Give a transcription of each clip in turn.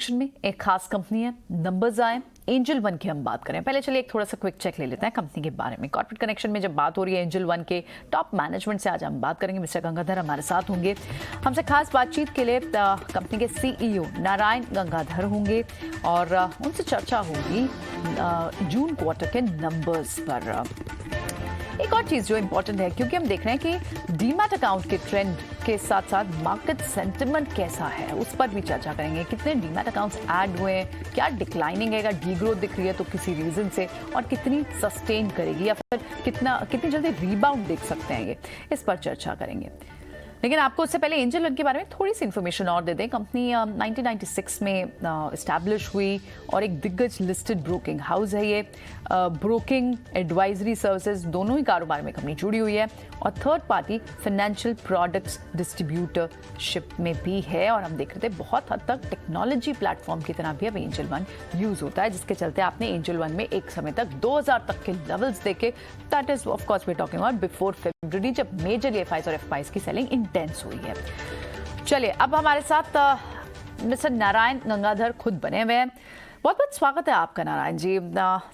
में एक खास कंपनी है, नंबर्स आए, एंजल वन की हम बात करें। पहले चलिए एक थोड़ा सा क्विक चेक ले लेते हैं कंपनी के बारे में। कॉर्पोरेट कनेक्शन में जब बात हो रही है एंजल वन के टॉप मैनेजमेंट से आज हम बात करेंगे। मिस्टर गंगाधर हमारे साथ होंगे। हमसे खास बातचीत के लिए कंपनी के सीईओ नारायण गंगाधर होंगे और उनसे चर्चा होगी जून क्वार्टर के नंबर्स पर। एक और चीज जो इंपॉर्टेंट है, क्योंकि हम देख रहे हैं कि डीमैट अकाउंट के ट्रेंड के साथ साथ मार्केट सेंटिमेंट कैसा है, उस पर भी चर्चा करेंगे। कितने डीमैट अकाउंट्स ऐड हुए हैं, क्या डिक्लाइनिंग है, डी ग्रोथ दिख रही है तो किसी रीजन से, और कितनी सस्टेन करेगी या फिर कितनी जल्दी रीबाउंड देख सकते हैं, ये इस पर चर्चा करेंगे। लेकिन आपको उससे पहले एंजल वन के बारे में थोड़ी सी इन्फॉर्मेशन और दे दें। कंपनी 1996 में इस्टेब्लिश हुई और एक दिग्गज लिस्टेड ब्रोकिंग हाउस है ये। ब्रोकिंग, एडवाइजरी सर्विसेज दोनों ही कारोबार में कंपनी जुड़ी हुई है और third party financial products distributorship में भी है। और हम देख रहे थे बहुत हद तक टेक्नोलॉजी प्लेटफॉर्म की तरह भी अब एंजल वन यूज होता है, जिसके चलते आपने एंजल वन में एक समय तक 2000 तक के लेवल्स देखे। That is of course we talking about before February, जब मेजर एफआईज और एफआईज की सेलिंग इंटेंस हुई है। चलिए, अब हमारे साथ मिस्टर नारायण गंगाधर खुद बने हुए हैं। बहुत बहुत स्वागत है आपका नारायण जी।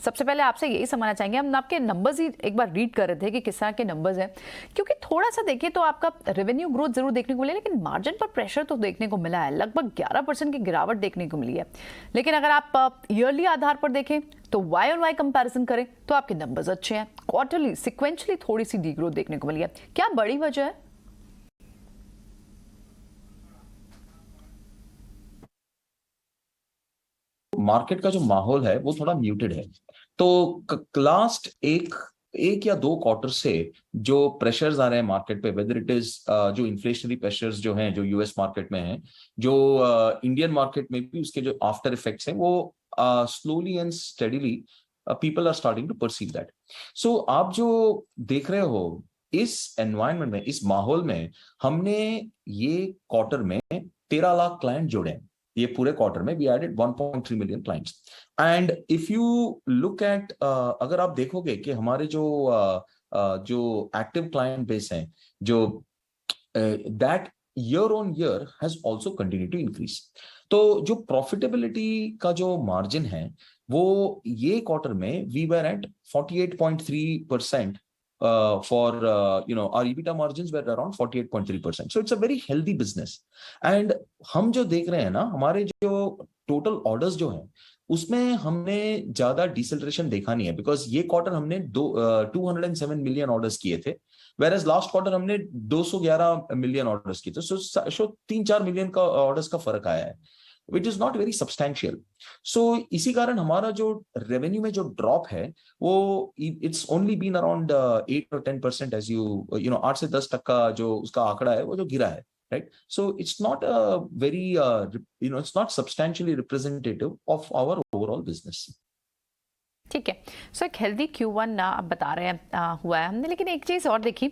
सबसे पहले आपसे यही समझना चाहेंगे, हम आपके नंबर्स ही एक बार रीड कर रहे थे कि किस तरह के नंबर्स हैं, क्योंकि थोड़ा सा देखिए तो आपका रेवेन्यू ग्रोथ जरूर देखने को मिला, लेकिन मार्जिन पर प्रेशर तो देखने को मिला है। लगभग 11% की गिरावट देखने को मिली है। लेकिन अगर आप ईयरली आधार पर देखें तो वाई और वाई कंपैरिजन करें तो आपके नंबर्स अच्छे हैं। क्वार्टरली सिक्वेंशली थोड़ी सी डी ग्रोथ देखने को मिली है। क्या बड़ी वजह है? मार्केट का जो माहौल है वो थोड़ा म्यूटेड है। तो लास्ट एक एक या दो क्वार्टर से जो प्रेशर्स आ रहे हैं मार्केट पे, वेदर इट इज जो इन्फ्लेशनरी प्रेशर्स जो हैं, जो यूएस मार्केट में हैं, जो इंडियन मार्केट में भी उसके जो आफ्टर इफेक्ट्स हैं, वो slowly and steadily people are starting to perceive that. So आप जो देख रहे हो इस एनवायरनमेंट में, इस माहौल में, हमने ये क्वार्टर में 13 लाख क्लाइंट जोड़े हैं। ये पूरे क्वार्टर में we added 1.3 million clients. And if you look at, अगर आप देखोगे कि हमारे जो एक्टिव क्लाइंट बेस हैं, जो that year on year has also continue to increase. तो जो प्रॉफिटेबिलिटी का जो मार्जिन है वो ये क्वार्टर में we were at 48.3%. For our EBITDA margins were around 48.3%. So it's a very healthy business. And हम जो देख रहे हैं ना, हमारे जो टोटल ऑर्डर्स जो हैं उसमें हमने ज्यादा डिसेलरेशन देखा नहीं है, बिकॉज ये क्वार्टर हमने 207 मिलियन ऑर्डर्स किए थे, वेरएज लास्ट क्वार्टर हमने 211 मिलियन ऑर्डर्स किए थे। सो 3-4 मिलियन का ऑर्डर्स का फर्क आया है, which is not very substantial. So इसी कारण हमारा जो रेवेन्यू में जो ड्रॉप है वो it's only been around 8 or 10%, as you know 8 से 10% जो उसका आंकड़ा है वो जो गिरा है, right? So it's not a very it's not substantially representative of our overall business. ठीक है। सो एक हेल्दी Q1 आप बता रहे हैं हुआ है हमने, लेकिन एक चीज़ और देखी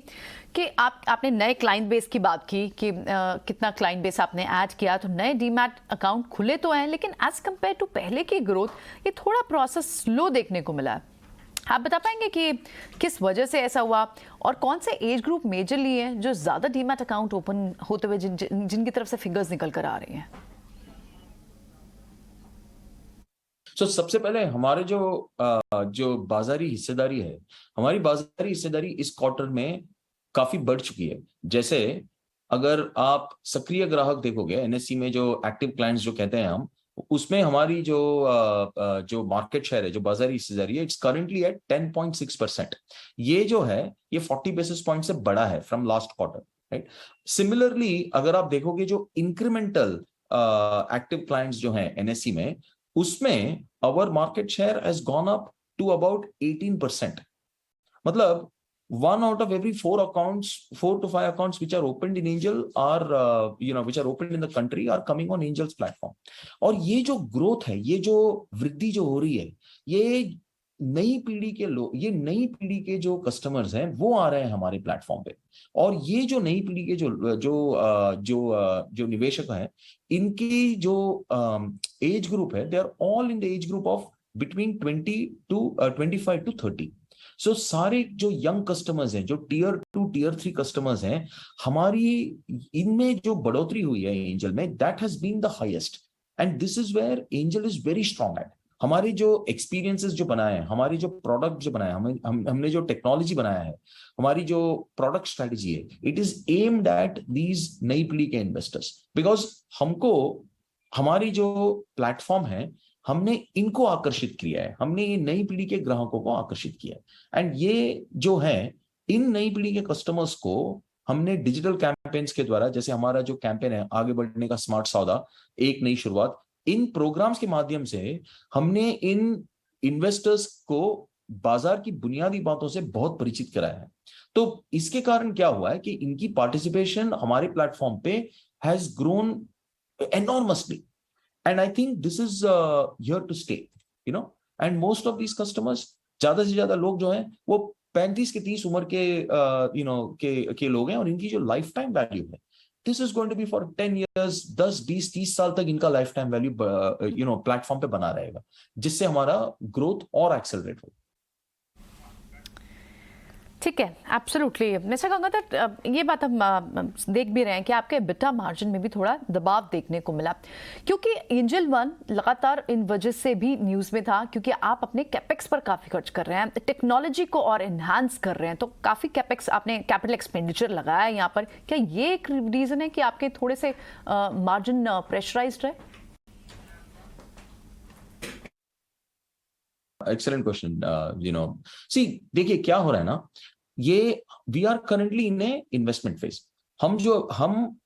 कि आपने नए क्लाइंट बेस की बात की कि कितना क्लाइंट बेस आपने ऐड किया, तो नए डीमैट अकाउंट खुले तो हैं, लेकिन एज कम्पेयर टू पहले की ग्रोथ ये थोड़ा प्रोसेस स्लो देखने को मिला है। आप बता पाएंगे कि किस वजह से ऐसा हुआ और कौन से एज ग्रुप मेजरली है जो ज़्यादा डीमैट अकाउंट ओपन होते हुए जिनकी तरफ से फिगर्स निकल कर आ रही हैं? सबसे पहले हमारे जो बाजारी हिस्सेदारी है, हमारी बाजारी हिस्सेदारी इस क्वार्टर में काफी बढ़ चुकी है। जैसे अगर आप सक्रिय ग्राहक देखोगे एनएससी में, जो एक्टिव क्लाइंट्स जो कहते हैं हम, उसमें हमारी जो मार्केट शेयर है, जो बाजारी हिस्सेदारी है, इट्स करेंटली एट 10.6%। ये जो है ये 40 बेसिस पॉइंट से बड़ा है from last quarter, right? Similarly अगर आप देखोगे जो इंक्रीमेंटल एक्टिव क्लाइंट्स जो हैं एनएससी में, उसमें our market share has gone up to about 18%. मतलब 1 out of every 4 accounts, 4 to 5 accounts which are opened in Angel are which are opened in the country are coming on Angel's platform. और ये जो growth है, ये जो वृद्धि जो हो रही है, ये नई पीढ़ी के लोग, ये नई पीढ़ी के जो कस्टमर्स हैं वो आ रहे हैं हमारे प्लेटफॉर्म पे। और ये जो नई पीढ़ी के जो निवेशक हैं, इनकी जो एज ग्रुप है, they are all in the age group of between 25 to 30। So सारे जो यंग कस्टमर्स हैं, जो टियर 2 टियर 3 कस्टमर्स हैं, हमारी इनमें जो बढ़ोतरी हुई है एंजल में, that has been the highest. And this is where Angel is very strong at. हमारे जो एक्सपीरियंसेस जो बनाए हैं, हमारी जो प्रोडक्ट जो बनाया है, हमने जो टेक्नोलॉजी बनाया है, हमारी जो प्रोडक्ट स्ट्रेटजी है, it is aimed at these नई पीढ़ी के इन्वेस्टर्स। बिकॉज हमको हमारी जो प्लेटफॉर्म है, हमने इनको आकर्षित किया है, हमने ये नई पीढ़ी के ग्राहकों को आकर्षित किया है। एंड ये जो है, इन नई पीढ़ी के कस्टमर्स को हमने डिजिटल कैंपेन्स के द्वारा, जैसे हमारा जो कैंपेन है आगे बढ़ने का स्मार्ट सौदा, एक नई शुरुआत, इन प्रोग्राम्स के माध्यम से हमने इन इन्वेस्टर्स को बाजार की बुनियादी बातों से बहुत परिचित कराया है। तो इसके कारण क्या हुआ है कि इनकी पार्टिसिपेशन हमारे प्लेटफॉर्म पे has grown enormously, and I think this is here to stay, you know, and most of these customers, ज्यादा से ज्यादा लोग जो हैं वो 35 के 30 उम्र के यू नो के लोग हैं, और इनकी जो लाइफ टाइम वैल्यू है, this is going to be for 10 years, 10 20 30 साल तक इनका lifetime value you know platform पे बना रहेगा, जिससे हमारा ग्रोथ और एक्सेलरेट होगा। ठीक है, एब्सोल्युटली मिस्टर गंगाधर, ये बात हम देख भी रहे हैं कि आपके EBITDA मार्जिन में भी थोड़ा दबाव देखने को मिला, क्योंकि एंजल वन लगातार इन वजह से भी न्यूज़ में था, क्योंकि आप अपने कैपेक्स पर काफ़ी खर्च कर रहे हैं, टेक्नोलॉजी को और इन्हांस कर रहे हैं, तो काफ़ी कैपेक्स आपने कैपिटल एक्सपेंडिचर लगाया है यहाँ पर। क्या ये एक रीज़न है कि आपके थोड़े से मार्जिन प्रेशराइज्ड रहे? Excellent question. You know, see देखिए क्या हो रहा है ना, ये we are currently in a investment phase. हम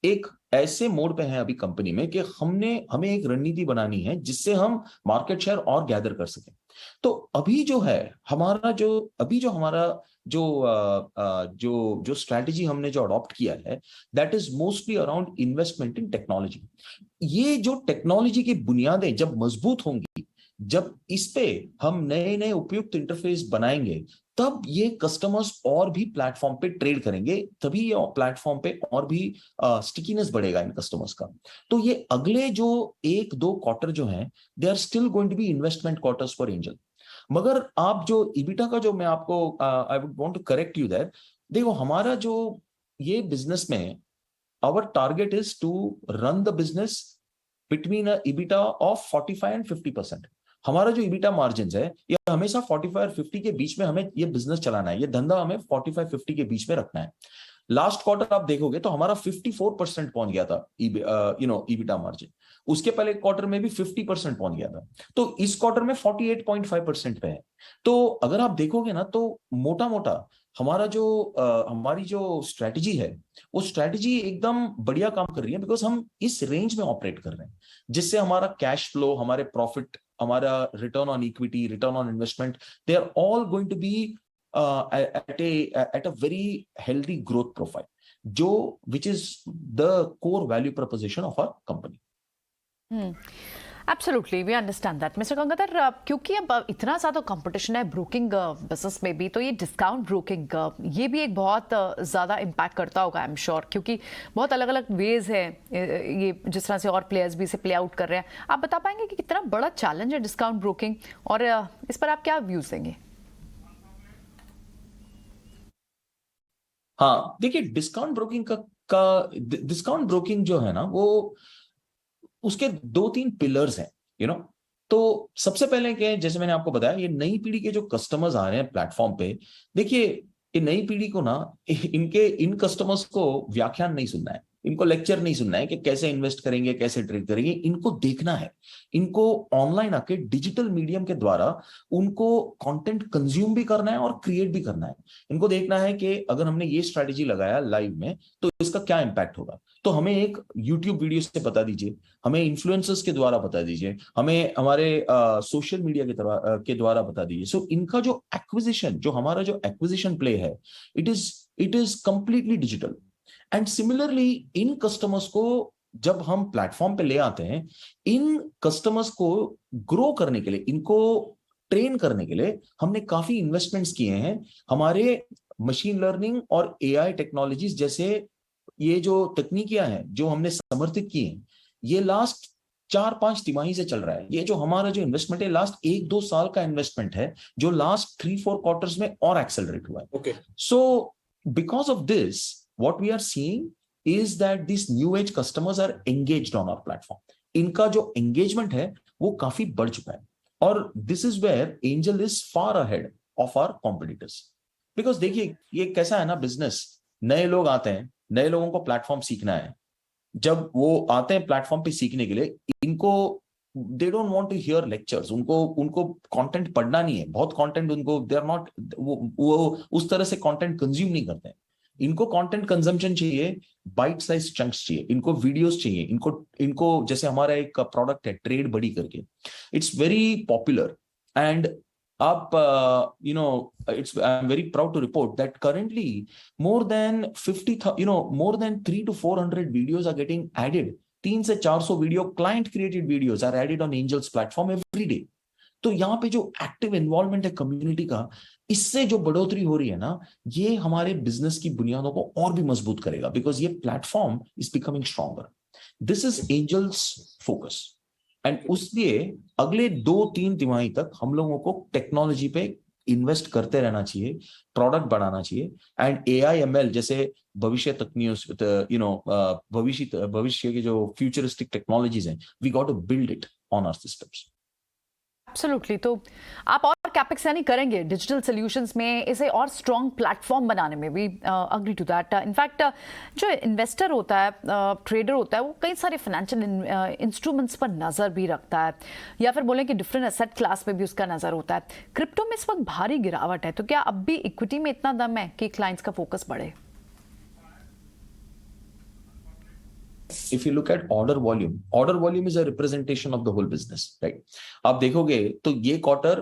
एक ऐसे मोड पे हैं अभी कंपनी में कि हमें एक रणनीति बनानी है जिससे हम मार्केट शेयर और गैदर कर सकें। तो अभी जो है हमारा जो स्ट्रैटेजी हमने जो अडॉप्ट किया है, that is mostly around investment in technology. ये जो टेक्नोलॉजी की बुनियादें जब मजबूत होंगी, जब इस पे हम नए नए उपयुक्त इंटरफेस बनाएंगे, तब ये कस्टमर्स और भी प्लेटफॉर्म पे ट्रेड करेंगे, तभी ये प्लेटफॉर्म पे और भी स्टिकीनेस बढ़ेगा इन कस्टमर्स का। तो ये अगले जो 1-2 क्वार्टर जो हैं, they are still going to be investment quarters for Angel. मगर आप जो EBITDA का जो मैं आपको I would want to correct you that, देखो हमारा जो ये बिजनेस में our target is to run the business between a EBITDA of 45 and 50%। हमारा जो EBITDA मार्जिन है, ये हमेशा 45 और 50 के बीच में हमें ये बिजनेस चलाना है, ये धंधा हमें 45-50 के बीच में रखना है। लास्ट क्वार्टर आप देखोगे तो हमारा 54% पहुंच गया था यू नो EBITDA मार्जिन। उसके पहले क्वार्टर में भी 50% पहुंच गया था, तो इस क्वार्टर में 48.5% पे है। तो अगर आप देखोगे ना, तो मोटा मोटा हमारी जो स्ट्रेटजी है, वो स्ट्रेटजी एकदम बढ़िया काम कर रही है, बिकॉज हम इस रेंज में ऑपरेट कर रहे हैं, जिससे हमारा कैश फ्लो, हमारे प्रॉफिट, हमारा return on equity, return on investment, they are all going to be at a very healthy growth profile, which is the core value proposition of our company. Absolutely, we understand that mister Gangadhar. क्योंकि अब इतना ज़्यादा competition है broking business में भी, तो ये discount broking ये भी एक बहुत ज़्यादा इम्पैक्ट करता होगा, आई एम श्योर, क्योंकि बहुत अलग अलग वेज है ये, जिस तरह से और प्लेयर्स भी इसे प्ले आउट कर रहे हैं। आप बता पाएंगे कि कितना बड़ा चैलेंज है डिस्काउंट ब्रोकिंग, और इस पर आप क्या व्यूज देंगे? हाँ देखिए, डिस्काउंट ब्रोकिंग जो है ना, वो उसके 2-3 पिलर्स हैं, यू नो। तो सबसे पहले क्या है, जैसे मैंने आपको बताया, ये नई पीढ़ी के जो कस्टमर्स आ रहे हैं प्लेटफॉर्म पे, देखिए ये नई पीढ़ी को ना, इन कस्टमर्स को व्याख्यान नहीं सुनना है, इनको लेक्चर नहीं सुनना है कि कैसे इन्वेस्ट करेंगे, कैसे ट्रेड करेंगे। इनको देखना है, इनको ऑनलाइन आके डिजिटल मीडियम के द्वारा उनको कंटेंट कंज्यूम भी करना है और क्रिएट भी करना है। इनको देखना है कि अगर हमने ये स्ट्रैटेजी लगाया लाइव में, तो इसका क्या इंपैक्ट होगा। तो हमें एक यूट्यूब वीडियो से बता दीजिए, हमें इन्फ्लुएंसर्स के द्वारा बता दीजिए, हमें हमारे सोशल मीडिया के द्वारा बता दीजिए। सो इनका जो एक्विजिशन, जो हमारा जो एक्विजिशन प्ले है, it is completely digital. And similarly in customers को जब हम प्लेटफॉर्म पे ले आते हैं, इन कस्टमर्स को ग्रो करने के लिए, इनको ट्रेन करने के लिए हमने काफी इन्वेस्टमेंट्स किए हैं। हमारे मशीन लर्निंग और AI टेक्नोलॉजीज जैसे ये जो तकनीकियां हैं जो हमने समर्थित की हैं, ये लास्ट 4-5 तिमाही से चल रहा है। ये जो हमारा जो इन्वेस्टमेंट है, लास्ट 1-2 साल का इन्वेस्टमेंट है, जो लास्ट 3-4 क्वार्टर्स में और एक्सेलरेट हुआ है। Okay. So because of this, what we are seeing is that these new age customers are engaged on our platform. इनका जो एंगेजमेंट है वो काफी बढ़ चुका है, और this is where Angel is far ahead of our competitors. Because देखिए ये कैसा है ना बिजनेस, नए लोग आते हैं, नए लोगों को प्लेटफॉर्म सीखना है, जब वो आते हैं प्लेटफॉर्म पे सीखने के लिए, इनको they don't want to hear lectures, उनको उनको कंटेंट पढ़ना नहीं है, बहुत कंटेंट उनको, दे आर नॉट, वो उस तरह से कंटेंट कंज्यूम नहीं करते हैं। इनको कंटेंट कंजम्पशन चाहिए, बाइट साइज चंक्स चाहिए, इनको वीडियोस चाहिए, इनको इनको जैसे हमारा एक प्रोडक्ट है ट्रेड बड़ी करके, इट्स वेरी पॉपुलर, एंड आप it's I am very proud to report that currently more than 50, more than 3 to 400 videos are getting added. 3 से 400 video client created videos are added on Angel's platform every day. तो यहाँ पे जो active involvement है community का, इससे जो बढ़ोतरी हो रही है ना, ये हमारे बिजनेस की बुनियादों को और भी मजबूत करेगा, बिकॉज ये platform is becoming stronger. This is Angel's focus, and उसलिए अगले 2-3 तिमाही तक हम लोगों को टेक्नोलॉजी पे इन्वेस्ट करते रहना चाहिए, प्रोडक्ट बढ़ाना चाहिए, एंड AI ML जैसे भविष्य तकनीकों, भविष्य के जो फ्यूचरिस्टिक टेक्नोलॉजीज हैं, we got to build it on our systems. Absolutely. तो आप और कैपेक्स यानी करेंगे डिजिटल सॉल्यूशंस में, इसे और स्ट्रॉन्ग प्लेटफॉर्म बनाने में भी? Agree to that. इनफैक्ट जो इन्वेस्टर होता है, ट्रेडर होता है, वो कई सारे फाइनेंशियल इंस्ट्रूमेंट्स पर नज़र भी रखता है, या फिर बोलें कि डिफरेंट एसेट क्लास पे भी उसका नज़र होता है। क्रिप्टो में इस वक्त भारी गिरावट है, तो क्या अब भी इक्विटी में इतना दम है कि क्लाइंट्स का फोकस बढ़े? If you look at order volume is a representation of the whole business, right? आप देखोगे तो ये quarter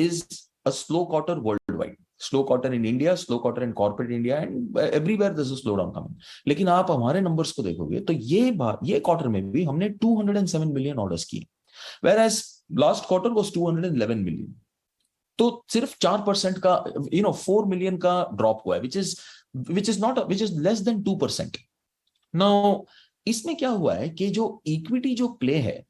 is a slow quarter worldwide, slow quarter in India, slow quarter in corporate India, and everywhere there's a slowdown coming. लेकिन आप हमारे numbers को देखोगे तो ये क्वार्टर में भी हमने 207 मिलियन ऑर्डर्स किए, whereas last quarter was 211 million. तो सिर्फ 4% का 4 मिलियन का ड्रॉप हुआ है, which is less than 2%। Now इसमें क्या हुआ है कि जो इक्विटी जो प्ले है,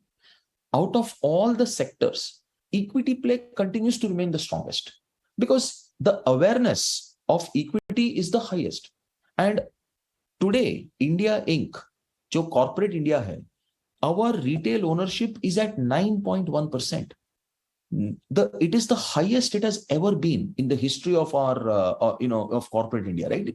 out of all the sectors, equity play continues to remain the strongest, because the awareness of equity is the highest. And today India Inc जो corporate India है, our retail ownership is at 9.1%। It is the highest it has ever been in the history of our of corporate India, right?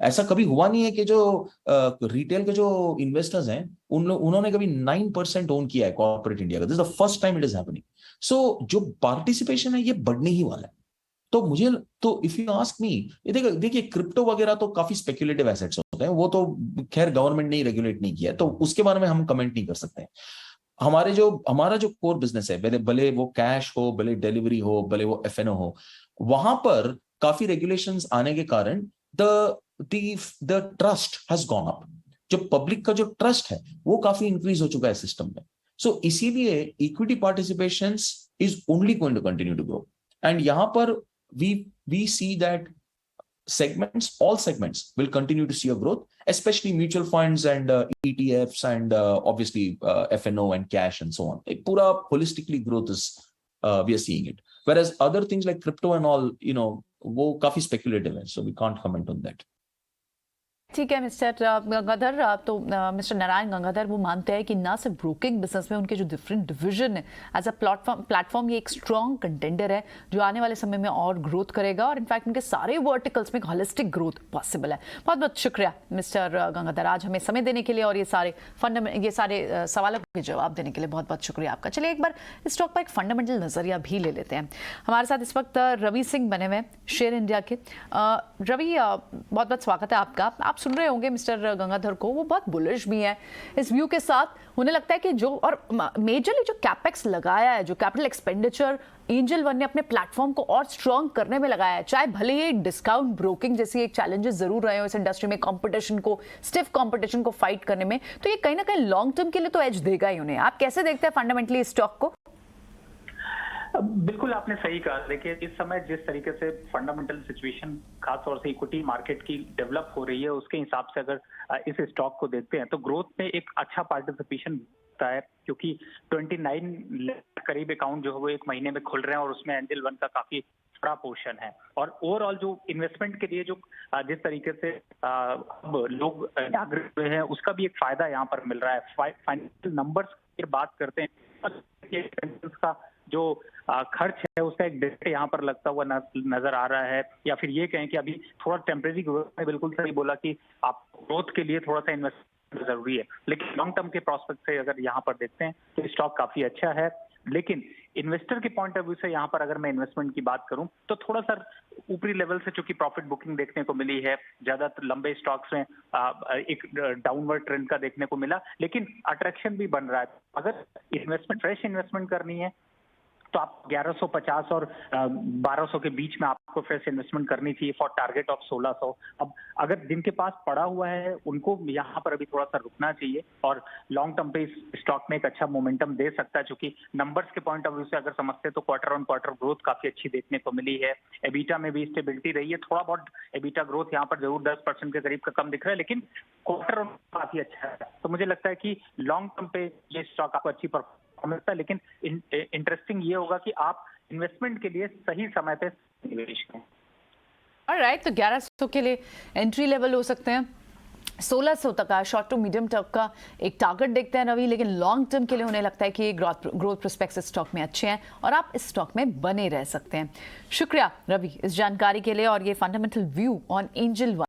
ऐसा कभी हुआ नहीं है कि जो retail के जो इन्वेस्टर्स हैं उन्होंने कभी 9% ओन किया है कॉर्पोरेट इंडिया का। This is the first time it is happening. So जो पार्टिसिपेशन है ये बढ़ने ही वाला है। तो इफ यू आस्क मी, ये देखिए क्रिप्टो वगैरह तो काफी स्पेक्युलेटिव एसेट्स होते हैं, वो तो खैर गवर्नमेंट ने रेगुलेट नहीं किया है, तो उसके बारे में हम कमेंट नहीं कर सकते हैं। हमारा जो कोर बिजनेस है, भले वो कैश हो, भले डिलीवरी हो, भले वो FNO हो, वहां पर काफी रेगुलेशंस आने के कारण the trust has gone up. जो पब्लिक का जो ट्रस्ट है वो काफी इंक्रीज हो चुका है सिस्टम में। सो इसीलिए equity participation is only going to continue to grow, and यहां पर we see that all segments will continue to see a growth, especially mutual funds and ETFs and obviously FNO and cash and so on. Pura holistically growth is we are seeing it, whereas other things like crypto and all, wo काफी speculative है, so we can't comment on that. ठीक है mister Gangadhar. तो mister Narayan Gangadhar वो मानते हैं कि ना सिर्फ ब्रोकिंग बिजनेस में उनके जो डिफरेंट डिवीजन है, एज अ प्लेटफॉर्म ये एक स्ट्रॉन्ग कंटेंडर है जो आने वाले समय में और ग्रोथ करेगा, और इनफैक्ट उनके सारे वर्टिकल्स में एक होलिस्टिक ग्रोथ पॉसिबल है। बहुत बहुत शुक्रिया मिस्टर गंगाधर, आज हमें समय देने के लिए और ये सारे सवालों के जवाब देने के लिए बहुत बहुत शुक्रिया आपका। चलिए एक बार इस स्टॉक पर एक फंडामेंटल नजरिया भी ले लेते हैं। हमारे साथ इस वक्त रवि सिंह बने हुए हैं शेयर इंडिया के। रवि, बहुत बहुत स्वागत है आपका। आप सुन रहे होंगे मिस्टर गंगाधर को, वो बहुत बुलिश भी है इस व्यू के साथ। उन्हें लगता है कि जो और मेजरली जो कैपेक्स लगाया है, जो कैपिटल एक्सपेंडिचर एंजल वन ने अपने प्लेटफॉर्म को और स्ट्रॉन्ग करने में लगाया है, चाहे भले ही डिस्काउंट ब्रोकिंग जैसी एक चैलेंजेस जरूर रहे हो इस इंडस्ट्री में, कंपटीशन को, स्टिफ कंपटीशन को फाइट करने में, तो ये कहीं ना कहीं लॉन्ग टर्म के लिए तो एज देगा ही उन्हें। आप कैसे देखते हैं फंडामेंटली इस स्टॉक को? बिल्कुल आपने सही कहा। देखिए इस समय जिस तरीके से फंडामेंटल सिचुएशन खासतौर से इक्विटी मार्केट की डेवलप हो रही है, उसके हिसाब से अगर इस स्टॉक को देखते हैं तो ग्रोथ में एक अच्छा पार्टिसिपेशन होता है, क्योंकि 29 करीब अकाउंट जो है वो एक महीने में खुल रहे हैं और उसमें एंजल वन का काफी बड़ा पोर्शन है। और ओवरऑल जो इन्वेस्टमेंट के लिए जो जिस तरीके से अब लोग जागरूक हुए हैं, उसका भी एक फायदा यहाँ पर मिल रहा है। फाइनेंशियल नंबर्स की बात करते हैं, का जो खर्च है उसका एक डेट यहाँ पर लगता हुआ नजर आ रहा है, या फिर ये कहें कि अभी थोड़ा टेम्परेरी ग्रोथ में, बिल्कुल सही बोला कि आप ग्रोथ के लिए थोड़ा सा इन्वेस्टमेंट जरूरी है, लेकिन लॉन्ग टर्म के प्रोस्पेक्ट से अगर यहाँ पर देखते हैं तो स्टॉक काफी अच्छा है। लेकिन इन्वेस्टर के पॉइंट ऑफ व्यू से यहाँ पर अगर मैं इन्वेस्टमेंट की बात करूं तो थोड़ा सा ऊपरी लेवल से चूंकि प्रॉफिट बुकिंग देखने को मिली है, ज्यादातर लंबे स्टॉक्स में एक डाउनवर्ड ट्रेंड का देखने को मिला, लेकिन अट्रैक्शन भी बन रहा है। अगर इन्वेस्टमेंट फ्रेश इन्वेस्टमेंट करनी है तो आप 1150 और 1200 के बीच में आपको फ्रेश इन्वेस्टमेंट करनी चाहिए फॉर टारगेट ऑफ 1600। अब अगर जिनके पास पड़ा हुआ है उनको यहाँ पर अभी थोड़ा सा रुकना चाहिए, और लॉन्ग टर्म पे इस स्टॉक में एक अच्छा मोमेंटम दे सकता है, क्योंकि नंबर्स के पॉइंट ऑफ व्यू से अगर समझते तो क्वार्टर ऑन क्वार्टर ग्रोथ काफी अच्छी देखने को मिली है। एबिटा में भी स्टेबिलिटी रही है, थोड़ा बहुत एबिटा ग्रोथ यहाँ पर जरूर 10% के करीब का कम दिख रहा है, लेकिन क्वार्टर ऑन काफी अच्छा है। तो मुझे लगता है कि लॉन्ग टर्म पे ये स्टॉक आपको अच्छी मिलता है, लेकिन इंटरेस्टिंग ये होगा कि आप इन्वेस्टमेंट के लिए सही समय पे निवेश करें। ऑलराइट, तो 1100 के लिए एंट्री लेवल हो सकते हैं, 1600 तक का शॉर्ट टू मीडियम टर्म का एक टारगेट देखते हैं रवि, लेकिन लॉन्ग टर्म के लिए उन्हें लगता है कि ग्रोथ प्रोस्पेक्ट्स स्टॉक में अच्छे हैं और आप इस स्टॉक में बने रह सकते हैं। शुक्रिया रवि इस जानकारी के लिए और ये fundamental view on angel one.